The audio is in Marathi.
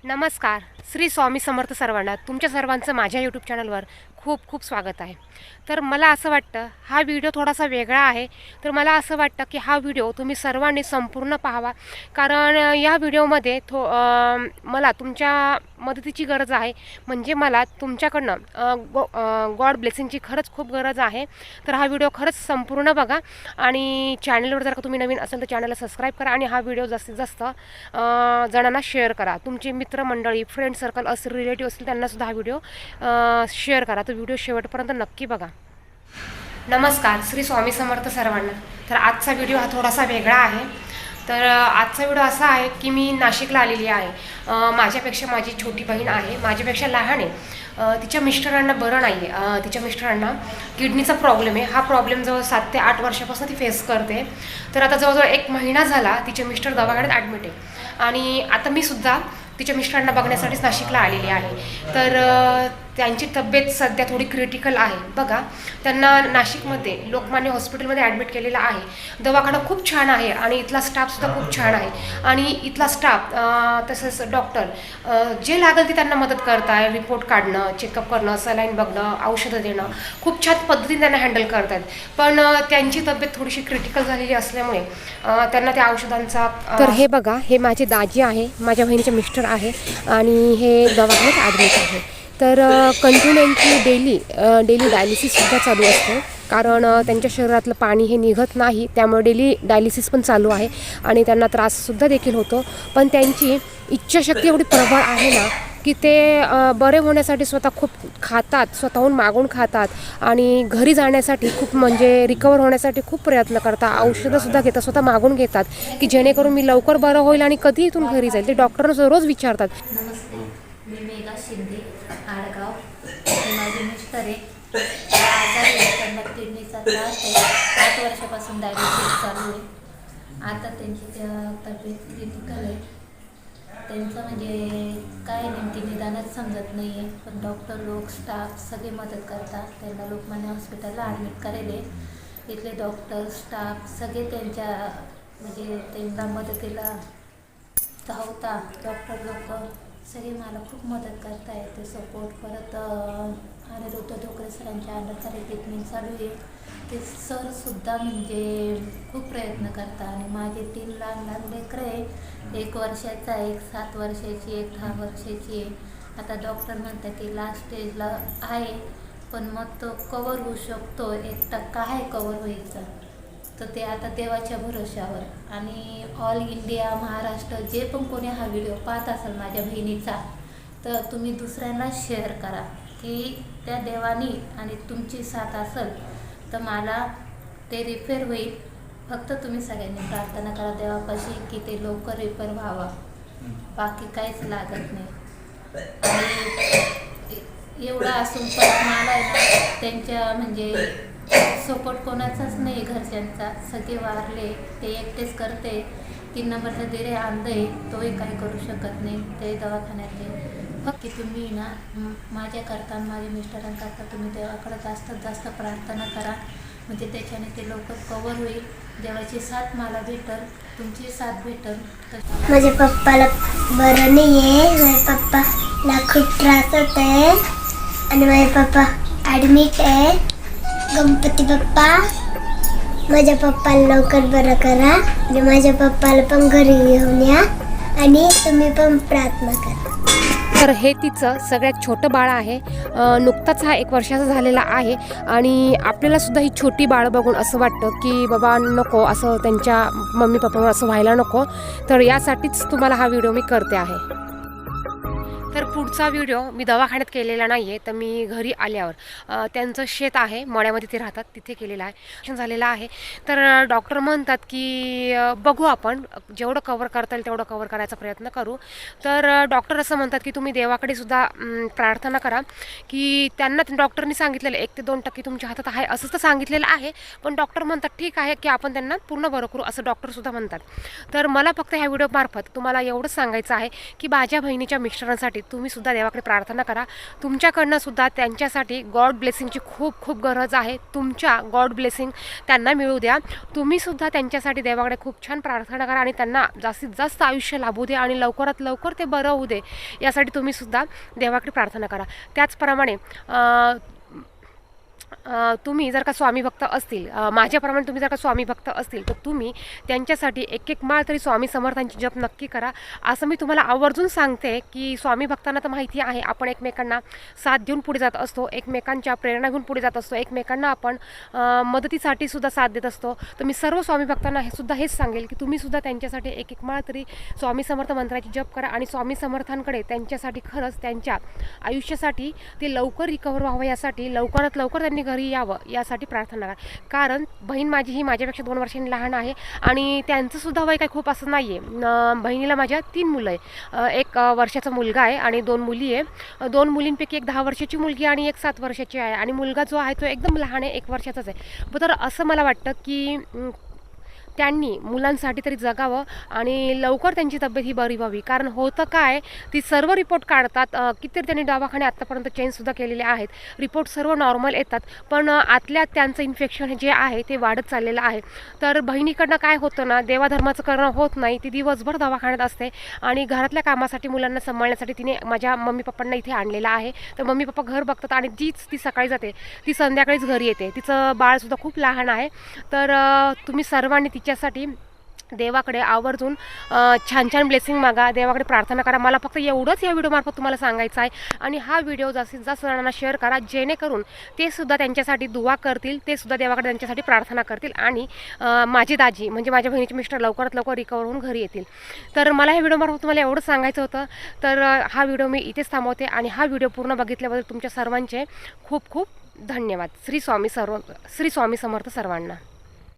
नमस्कार. श्री स्वामी समर्थ सर्वांना. तुमच्या सर्वांचं माझ्या यूट्यूब चॅनलवर खूप खूप स्वागत आहे. तर मला असं वाटतं हा व्हिडिओ थोडासा वेगळा आहे. तर मला असं वाटतं की हा व्हिडिओ तुम्ही सर्वांनी संपूर्ण पाहावा, कारण या व्हिडिओमध्ये मला तुमच्या मदतीची गरज आहे. म्हणजे मला तुमच्याकडनं गॉड ब्लेसिंगची खरंच खूप गरज आहे. तर हा व्हिडिओ खरंच संपूर्ण बघा आणि चॅनलवर जर का तुम्ही नवीन असेल तर चॅनलला सबस्क्राईब करा आणि हा व्हिडिओ जास्तीत जास्त जणांना शेअर करा. तुमची मित्रमंडळी, फ्रेंड सर्कल असेल, रिलेटिव्ह असतील त्यांनासुद्धा हा व्हिडिओ शेअर करा. तर व्हिडिओ शेवटपर्यंत नक्की बघा. नमस्कार. श्री स्वामी समर्थ सर्वांना. तर आजचा व्हिडिओ हा थोडासा वेगळा आहे. तर आजचा व्हिडिओ असा आहे की मी नाशिकला आलेली आहे. माझ्यापेक्षा माझी छोटी बहीण आहे, माझ्यापेक्षा लहान आहे. तिच्या मिस्टरांना बरं नाही आहे. तिच्या मिस्टरांना किडनीचा प्रॉब्लेम आहे. हा प्रॉब्लेम जवळ 7 ते 8 वर्षापासून ती फेस करते. तर आता जवळजवळ 1 महिना झाला तिचे मिस्टर दवाखान्यात ॲडमिट आहे आणि आता मी सुद्धा तिच्या मिस्टरांना बघण्यासाठीच नाशिकला आलेली आहे. तर त्यांची तब्येत सध्या थोडी क्रिटिकल आहे. बघा, त्यांना नाशिकमध्ये लोकमान्य हॉस्पिटलमध्ये ॲडमिट केलेलं आहे. दवाखाना खूप छान आहे आणि इथला स्टाफसुद्धा खूप छान आहे. आणि इथला स्टाफ तसंच डॉक्टर जे लागेल ते त्यांना मदत करत आहे. रिपोर्ट काढणं, चेकअप करणं, सलाईन बघणं, औषधं देणं खूप छान पद्धतीने त्यांना हँडल करत आहेत. पण त्यांची तब्येत थोडीशी क्रिटिकल झालेली असल्यामुळे त्यांना त्या औषधांचा तर हे बघा, हे माझे दाजी आहे, माझ्या बहिणीचे मिस्टर आहे आणि हे दवाखान्यात ॲडमिट आहे. तर कंटिन्यू त्यांची डेली डायलिसिससुद्धा चालू असते, कारण त्यांच्या शरीरातलं पाणी हे निघत नाही, त्यामुळे डेली डायलिसिस पण चालू आहे आणि त्यांना त्राससुद्धा देखील होतो. पण त्यांची इच्छाशक्ती एवढी प्रबळ आहे ना की ते बरे होण्यासाठी स्वतः खूप खातात, स्वतःहून मागून खातात आणि घरी जाण्यासाठी खूप म्हणजे रिकवर होण्यासाठी खूप प्रयत्न करतात. औषधंसुद्धा घेतात, स्वतः मागून घेतात की जेणेकरून मी लवकर बरं होईल आणि कधी इथून घरी जाईल. ते डॉक्टरांना रोज विचारतात. नमस्ते, मी मेघा शिंदे, आडगाव. हे माझे मिस्टर आहे. आजारी आहे, त्यांना किडनीचा त्रास आहे. 8 वर्षापासून डायबिटीस चालू आहे. आता त्यांची तब्येत क्रिटिकल आहे. त्यांचं म्हणजे काय नेमकी निदानच समजत नाही आहे. पण डॉक्टर लोक, स्टाफ सगळे मदत करतात. त्यांना लोकमान्य हॉस्पिटलला ॲडमिट करायले. इथले डॉक्टर, स्टाफ सगळे त्यांच्या म्हणजे त्यांना मदतीला धावतात. डॉक्टर लोक सगळे मला खूप मदत करत आहेत. ते सपोर्ट परत अनिरुद्ध ढोकरे सरांच्या अंडरखाली ट्रीटमेंट चालू आहे. ते सरसुद्धा म्हणजे खूप प्रयत्न करतात. आणि माझे 3 लहान लहान लेकरं आहे. 1 वर्षाचा, 1 7 वर्षाची, 1 10 वर्षाची आहे. आता डॉक्टर म्हणतात की लास्ट स्टेजला आहे, पण मग तो कवर होऊ शकतो, 1% आहे कवर व्हायचा. तर ते आता देवाच्या भरोशावर. आणि ऑल इंडिया, महाराष्ट्र जे पण कोणी हा व्हिडिओ पाहत असेल माझ्या बहिणीचा, तर तुम्ही दुसऱ्यांना शेअर करा की त्या देवानी आणि तुमची साथ असेल तर मला ते रिपेअर होईल. फक्त तुम्ही सगळ्यांनी प्रार्थना करा देवापाशी की ते लवकर रिपेअर व्हावा, बाकी काहीच लागत नाही. आणि एवढं असून पण मला त्यांच्या म्हणजे सपोर्ट कोणाचाच नाही, घरच्यांचा. सगळे वारले, ते एकटेच करते. 3 नंबरचा दिरे अंध आहे, तोही काही करू शकत नाही. ते दवाखान्यातले फक्त तुम्ही ना माझ्याकरता, माझ्या मिस्टरांकरता तुम्ही देवाकडे जास्तीत जास्त प्रार्थना करा, म्हणजे त्याच्याने ते लवकर कवर होईल. देवाची साथ मला भेटल, तुमची साथ भेटल. माझ्या पप्पाला बरं नाही आहे. माझ्या पप्पाला खूप त्रास होत आहे आणि माझे पप्पा ॲडमिट आहे. गणपती बाप्पा माझ्या पप्पाला लवकर बरं करा आणि माझ्या पप्पाला पण घरी घेऊन या आणि तुम्ही पण प्रार्थना करा. तर हे तिचं सगळ्यात छोटं बाळ आहे. नुकताच हा 1 वर्षाचा झालेला आहे आणि आपल्यालासुद्धा ही छोटी बाळ बघून असं वाटतं की बाबा नको, असं त्यांच्या मम्मी पप्पावर असं व्हायला नको. तर यासाठीच तुम्हाला हा व्हिडिओ मी करते आहे. तर पुढचा व्हिडिओ मी दवाखान्यात केलेला नाही आहे, तर मी घरी आल्यावर त्यांचं शेत आहे, मळ्यामध्ये ते राहतात, तिथे केलेलं आहे, झालेलं आहे. तर डॉक्टर म्हणतात की बघू आपण जेवढं कवर करता येईल तेवढं कवर करायचा प्रयत्न करू. तर डॉक्टर असं म्हणतात की तुम्ही देवाकडे सुद्धा प्रार्थना करा, की त्यांना डॉक्टरनी सांगितलेलं 1 ते 2% तुमच्या हातात आहे असंच तर सांगितलेलं आहे. पण डॉक्टर म्हणतात ठीक आहे की आपण त्यांना पूर्ण बरं करू, असं डॉक्टरसुद्धा म्हणतात. तर मला फक्त ह्या व्हिडिओमार्फत तुम्हाला एवढंच सांगायचं आहे की माझ्या बहिणीच्या मिस्टरांसाठी त्यांच्यासाठी तुम्हीसुद्धा देवाकडे प्रार्थना करा. तुमच्याकडनं सुद्धा त्यांच्यासाठी गॉड ब्लेसिंगची खूप खूप गरज आहे. तुमच्या गॉड ब्लेसिंग त्यांना मिळू द्या. तुम्हीसुद्धा त्यांच्यासाठी देवाकडे खूप छान प्रार्थना करा आणि त्यांना जास्तीत जास्त आयुष्य लाभू दे आणि लवकरात लवकर ते बरं होऊ दे, यासाठी तुम्हीसुद्धा देवाकडे प्रार्थना करा. त्याचप्रमाणे तुम्ही जर का स्वामी भक्त असतील, माझ्याप्रमाणे तुम्ही जर का स्वामी भक्त असतील, तर तुम्ही त्यांच्यासाठी एक एक माळ तरी स्वामी समर्थांची जप नक्की करा. असं मी तुम्हाला आवर्जून सांगते की स्वामी भक्तांना तर माहिती आहे, आपण एकमेकांना साथ देऊन पुढे जात असतो, एकमेकांच्या प्रेरणा घेऊन पुढे जात असतो, एकमेकांना आपण मदतीसाठी सुद्धा साथ देत असतो. तर मी सर्व स्वामी भक्तांना हे सुद्धा हेच सांगेल की तुम्हीसुद्धा त्यांच्यासाठी एक एक माळ तरी स्वामी समर्थ मंत्राची जप करा आणि स्वामी समर्थांकडे त्यांच्यासाठी खरंच त्यांच्या आयुष्यासाठी ते लवकर रिकवर व्हावं, यासाठी लवकरात लवकर त्यांनी घरी यावं यासाठी प्रार्थना करा. कारण बहीण माझी ही माझ्यापेक्षा 2 वर्षांनी लहान आहे आणि त्यांचंसुद्धा वय काही खूप असं नाही आहे. बहिणीला माझ्या 3 मुलं आहे. 1 वर्षाचा मुलगा आहे आणि 2 मुली आहे. 2 मुलींपैकी एक 10 वर्षाची मुलगी आणि एक 7 वर्षाची आहे आणि मुलगा जो आहे तो एकदम लहान आहे, 1 वर्षाचाच आहे. तर असं मला वाटतं की त्यांनी मुलांसाठी तरी जगावं आणि लवकर त्यांची तब्येत ही बरी व्हावी. कारण होतं काय, ती सर्व रिपोर्ट काढतात, कितीतरी त्यांनी दवाखाने आत्तापर्यंत चेंजसुद्धा केलेले आहेत, रिपोर्ट सर्व नॉर्मल येतात, पण आतल्यात त्यांचं इन्फेक्शन जे आहे ते वाढत चाललेलं आहे. तर बहिणीकडनं काय होतं ना, देवाधर्माचं करणं होत नाही, ती दिवसभर दवाखान्यात असते आणि घरातल्या कामासाठी मुलांना सांभाळण्यासाठी तिने माझ्या मम्मी पप्पांना इथे आणलेलं आहे. तर मम्मी पप्पा घर बघतात आणि ती सकाळी जाते, ती संध्याकाळीच घरी येते. तिचं बाळसुद्धा खूप लहान आहे. तर तुम्ही सर्वांनी तिच्यासाठी देवाकडे आवर्जून छान छान ब्लेसिंग मागा, देवाकडे प्रार्थना करा. मला फक्त एवढंच या व्हिडिओमार्फत तुम्हाला सांगायचं आहे. आणि हा व्हिडिओ जास्तीत जास्त जणांना शेअर करा, जेणेकरून ते सुद्धा त्यांच्यासाठी दुआ करतील, ते सुद्धा देवाकडे त्यांच्यासाठी प्रार्थना करतील आणि माझी दाजी म्हणजे माझ्या बहिणीचे मिस्टर लवकरात लवकर रिकवर होऊन घरी येतील. तर मला या व्हिडिओमार्फत तुम्हाला एवढं सांगायचं होतं. तर हा व्हिडिओ मी इथेच थांबवते आणि हा व्हिडिओ पूर्ण बघितल्याबद्दल तुमच्या सर्वांचे खूप खूप धन्यवाद. श्री स्वामी समर्थ सर्वांना.